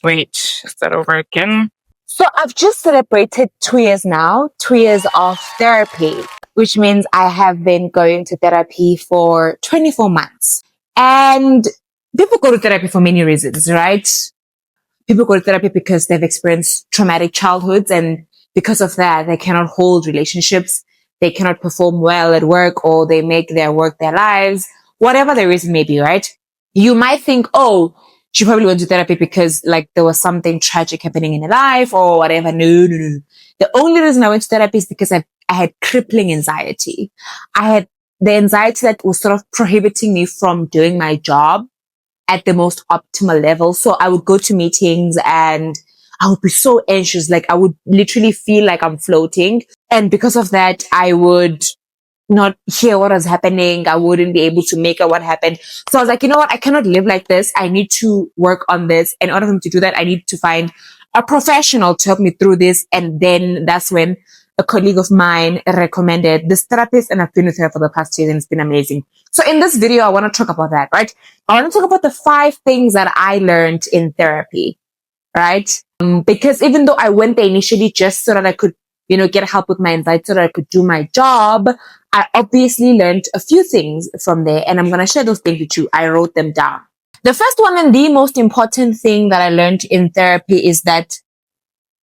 Wait, start over again. So I've just celebrated 2 years now, 2 years of therapy, which means I have been going to therapy for 24 months. And people go to therapy for many reasons, right? People go to therapy because they've experienced traumatic childhoods, and because of that, they cannot hold relationships. They cannot perform well at work, or they make their work their lives, whatever the reason may be, right? You might think, oh, she probably went to therapy because like there was something tragic happening in her life or whatever. No, no, no. The only reason I went to therapy is because I had crippling anxiety. I had the anxiety that was sort of prohibiting me from doing my job at the most optimal level. So I would go to meetings and I would be so anxious. Like I would literally feel like I'm floating. And because of that, I would not hear what was happening. I wouldn't be able to make out what happened. So I was like, you know what? I cannot live like this. I need to work on this. And in order for me to do that, I need to find a professional to help me through this. And then that's when a colleague of mine recommended this therapist, and I've been with her for the past 2 years, and it's been amazing. So in this video, I want to talk about that, right? I want to talk about the 5 things that I learned in therapy, right? Because even though I went there initially just so that I could, get help with my anxiety, so that I could do my job, I obviously learned a few things from there, and I'm going to share those things with you. I wrote them down. The first one, and the most important thing that I learned in therapy, is that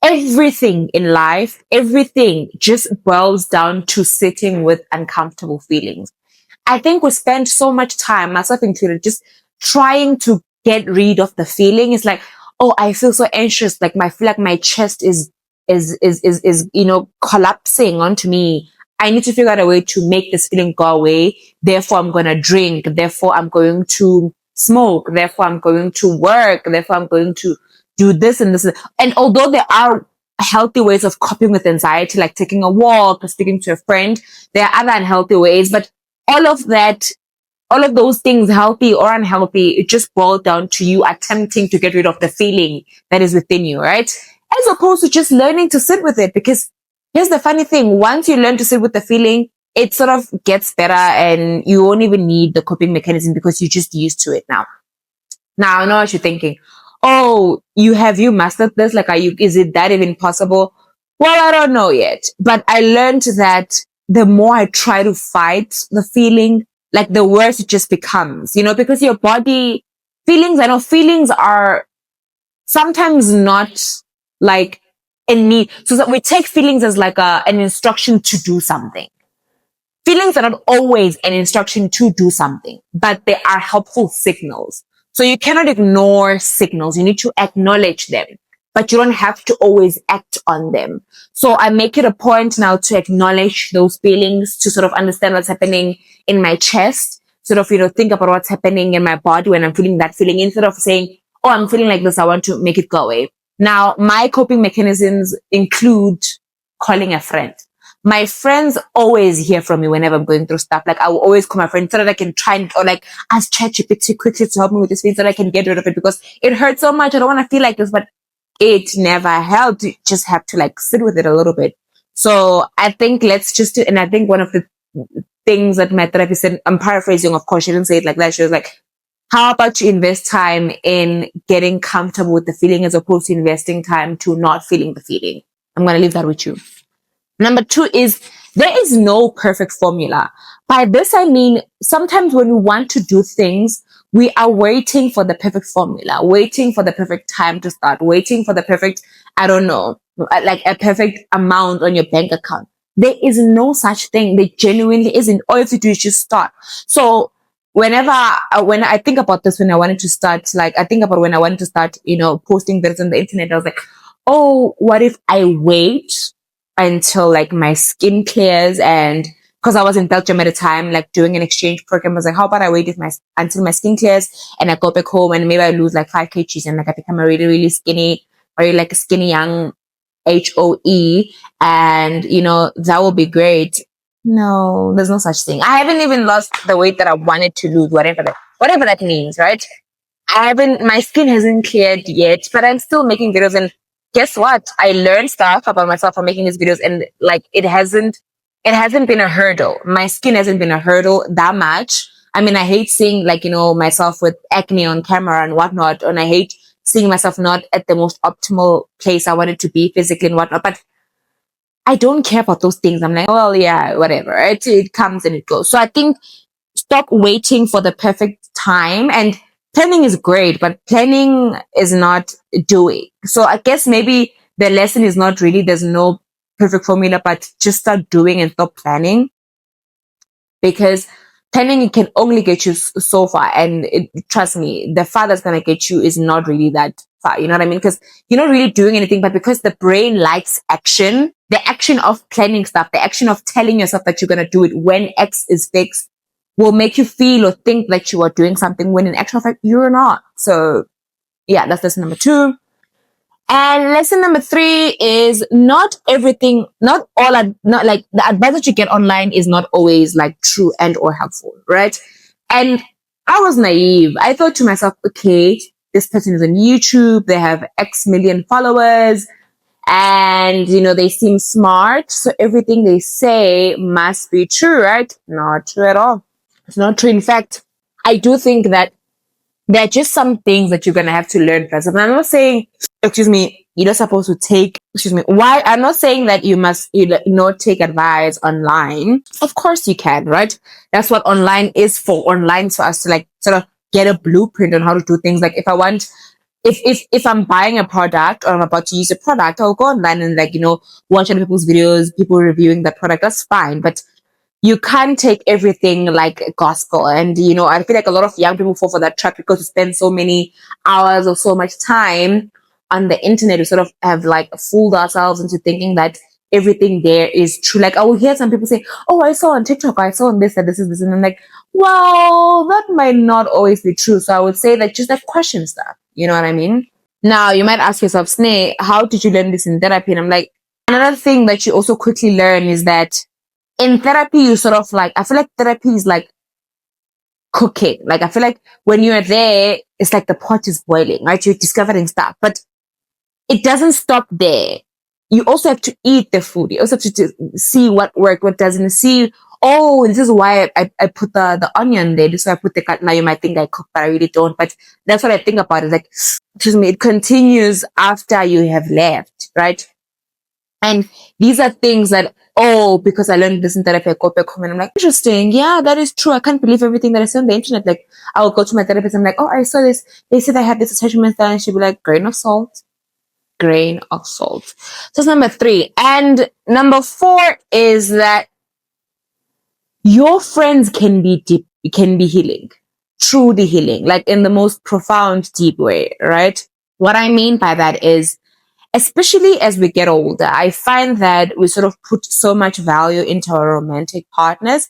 everything in life, everything just boils down to sitting with uncomfortable feelings. I think we spend so much time, myself included, just trying to get rid of the feeling. It's like, oh, I feel so anxious. Like I feel like my chest is collapsing onto me. I need to figure out a way to make this feeling go away. Therefore, I'm going to drink. Therefore, I'm going to smoke. Therefore, I'm going to work. Therefore, I'm going to do this and this. And although there are healthy ways of coping with anxiety, like taking a walk or speaking to a friend, there are other unhealthy ways. But all of that, all of those things, healthy or unhealthy, it just boils down to you attempting to get rid of the feeling that is within you, right? As opposed to just learning to sit with it. Because here's the funny thing. Once you learn to sit with the feeling, it sort of gets better and you won't even need the coping mechanism because you're just used to it now. Now, I know what you're thinking. Oh, have you mastered this? Like, is it that even possible? Well, I don't know yet, but I learned that the more I try to fight the feeling, like the worse it just becomes, because your body feelings, I know feelings are sometimes not like in need. So that we take feelings as like an instruction to do something. Feelings are not always an instruction to do something, but they are helpful signals. So you cannot ignore signals. You need to acknowledge them, but you don't have to always act on them. So I make it a point now to acknowledge those feelings, to sort of understand what's happening in my chest, sort of, think about what's happening in my body when I'm feeling that feeling, instead of saying, oh, I'm feeling like this, I want to make it go away. Now, my coping mechanisms include calling a friend. My friends always hear from me whenever I'm going through stuff. Like I will always call my friend so that I can try or like ask ChatGPT quickly to help me with this feeling so that I can get rid of it, because it hurts so much. I don't want to feel like this, but it never helped. You just have to like sit with it a little bit. So I think and I think one of the things that my therapist said, I'm paraphrasing, of course, she didn't say it like that. She was like, how about you invest time in getting comfortable with the feeling as opposed to investing time to not feeling the feeling? I'm going to leave that with you. Number 2 is there is no perfect formula. By this, I mean, sometimes when we want to do things, we are waiting for the perfect formula, waiting for the perfect time to start, waiting for the perfect, I don't know, like a perfect amount on your bank account. There is no such thing. There genuinely isn't. All you have to do is just start. So when I think about this, when I wanted to start, posting videos on the internet, I was like, oh, what if I wait until like my skin clears? And because I was in Belgium at the time, like doing an exchange program, I was like, how about I wait until my skin clears and I go back home and maybe I lose like 5 kgs and like I become a really, really skinny, or like a skinny young HOE, and that will be great. No, there's no such thing. I haven't even lost the weight that I wanted to lose, whatever that means, right? My skin hasn't cleared yet, but I'm still making videos, and guess what? I learned stuff about myself from making these videos, and like it hasn't been a hurdle. My skin hasn't been a hurdle that much. I mean, I hate seeing like, myself with acne on camera and whatnot, and I hate seeing myself not at the most optimal place I wanted to be physically and whatnot. But I don't care about those things. I'm like, well, yeah, whatever. It comes and it goes. So I think stop waiting for the perfect time. And planning is great, but planning is not doing. So I guess maybe the lesson is not really, there's no perfect formula, but just start doing and stop planning, because planning can only get you so far. And trust me, the far that's going to get you is not really that far. You know what I mean? Because you're not really doing anything, but because the brain likes action, the action of planning stuff, the action of telling yourself that you're going to do it when X is fixed will make you feel or think that you are doing something when in actual fact you're not. So yeah, that's lesson number 2. And lesson number 3 is not everything, not like the advice that you get online is not always like true and or helpful, right? And I was naive. I thought to myself, okay, this person is on YouTube, they have X million followers, and they seem smart, so everything they say must be true, right? Not true at all. It's not true. In fact, I do think that there are just some things that you're going to have to learn first. And I'm not saying, you're not supposed to take, why? I'm not saying that you must, not take advice online. Of course you can, right? That's what online is for. Online is for us to like sort of get a blueprint on how to do things. Like if I'm buying a product or I'm about to use a product, I'll go online and watch other people's videos, people reviewing the product. That's fine. But you can't take everything like gospel. And, I feel like a lot of young people fall for that trap because we spend so many hours or so much time on the internet. We sort of have like fooled ourselves into thinking that everything there is true. Like I will hear some people say, oh, I saw on TikTok, I saw on this, and this is this. And I'm like, well, that might not always be true. So I would say that just like question stuff. You know what I mean? Now you might ask yourself, Sneh, how did you learn this in therapy? And I'm like, another thing that you also quickly learn is that in therapy, you sort of like, I feel like therapy is like cooking. Like, I feel like when you're there, it's like the pot is boiling, right? You're discovering stuff, but it doesn't stop there. You also have to eat the food. You also have to see what worked, what doesn't. See, oh, this is why I put the onion there. This is why I put the cut. Now you might think I cook, but I really don't. But that's what I think about it. Like, it continues after you have left, right? And these are things that, because I learned this in therapy, I go back home and I'm like, interesting. Yeah, that is true. I can't believe everything that I see on the internet. Like, I will go to my therapist and I'm like, oh, I saw this. They said I had this attachment style. And she'll be like, grain of salt. Grain of salt. So that's number 3. And number 4 is that your friends can be deep, can be healing, truly healing, like in the most profound, deep way, right? What I mean by that is, especially as we get older, I find that we sort of put so much value into our romantic partners.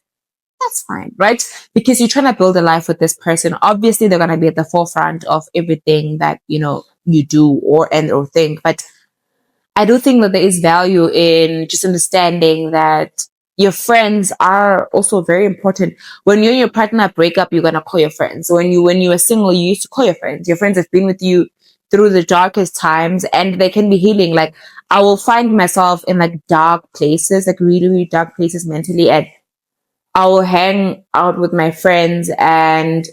That's fine, right? Because you're trying to build a life with this person. Obviously, they're going to be at the forefront of everything that, you do or think. But I do think that there is value in just understanding that your friends are also very important. When you and your partner break up, you're going to call your friends. When you were single, you used to call your friends. Your friends have been with you through the darkest times, and they can be healing. Like, I will find myself in like dark places, like really, really dark places mentally, and I will hang out with my friends and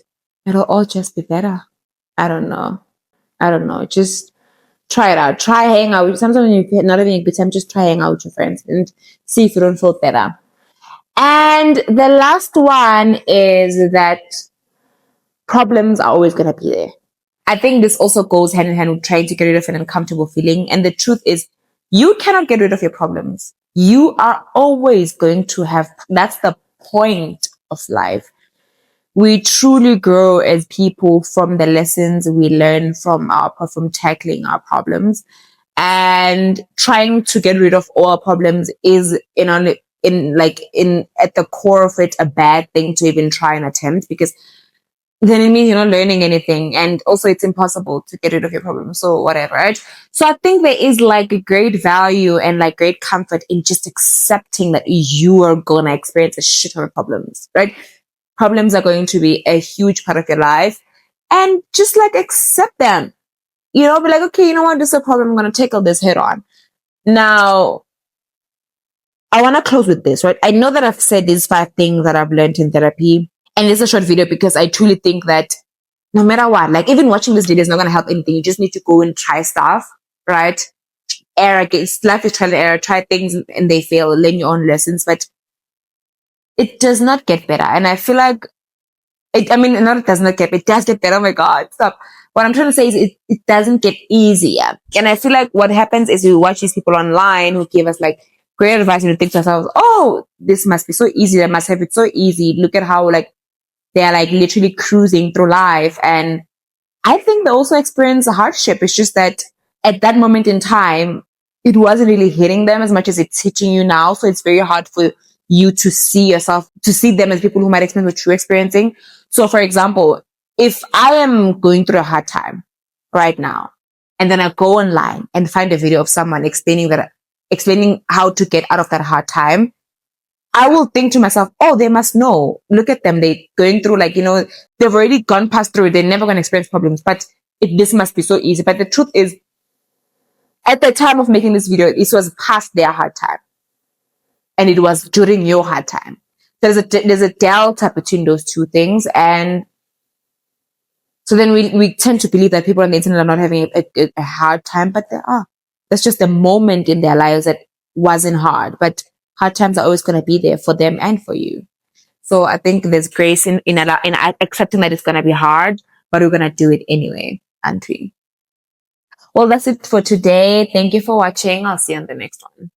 it'll all just be better. I don't know. Just try it out. Try hang out. Sometimes when you're not having a good time, just try hang out with your friends and see if you don't feel better. And the last one is that problems are always going to be there. I think this also goes hand in hand with trying to get rid of an uncomfortable feeling. And the truth is, you cannot get rid of your problems. You are always going to have, that's the point of life. We truly grow as people from the lessons we learn from tackling our problems. And trying to get rid of all our problems is at the core of it a bad thing to even try and attempt, because then it means you're not learning anything. And also it's impossible to get rid of your problems. So whatever, right? So I think there is like a great value and like great comfort in just accepting that you are going to experience a shit ton of problems, right? Problems are going to be a huge part of your life, and just like accept them, be like, okay, you know what? This is a problem. I'm going to tackle this head on. Now, I want to close with this, right? I know that I've said these 5 things that I've learned in therapy. And it's a short video because I truly think that no matter what, like even watching this video is not going to help anything. You just need to go and try stuff, right? Life is trial and error. Try things and they fail. Learn your own lessons, but it does not get better. And I feel like it does not get, it does get better. Oh my God, stop. What I'm trying to say is it doesn't get easier. And I feel like what happens is we watch these people online who give us like great advice and we think to ourselves, oh, this must be so easy. They must have it so easy. Look at how like they're like literally cruising through life. And I think they also experience a hardship. It's just that at that moment in time, it wasn't really hitting them as much as it's hitting you now. So it's very hard for you to see them as people who might experience what you're experiencing. So for example, if I am going through a hard time right now, and then I go online and find a video of someone explaining how to get out of that hard time, I will think to myself, oh, they must know. Look at them. They're going through they've already gone past through it. They're never going to experience problems, but this must be so easy. But the truth is, at the time of making this video, it was past their hard time. And it was during your hard time. There's a delta between those two things. And so then we tend to believe that people on the internet are not having a hard time, but they are. That's just a moment in their lives that wasn't hard. But hard times are always going to be there for them and for you. So I think there's grace in accepting that it's going to be hard, but we're going to do it anyway, aren't we? Well, that's it for today. Thank you for watching. I'll see you on the next one.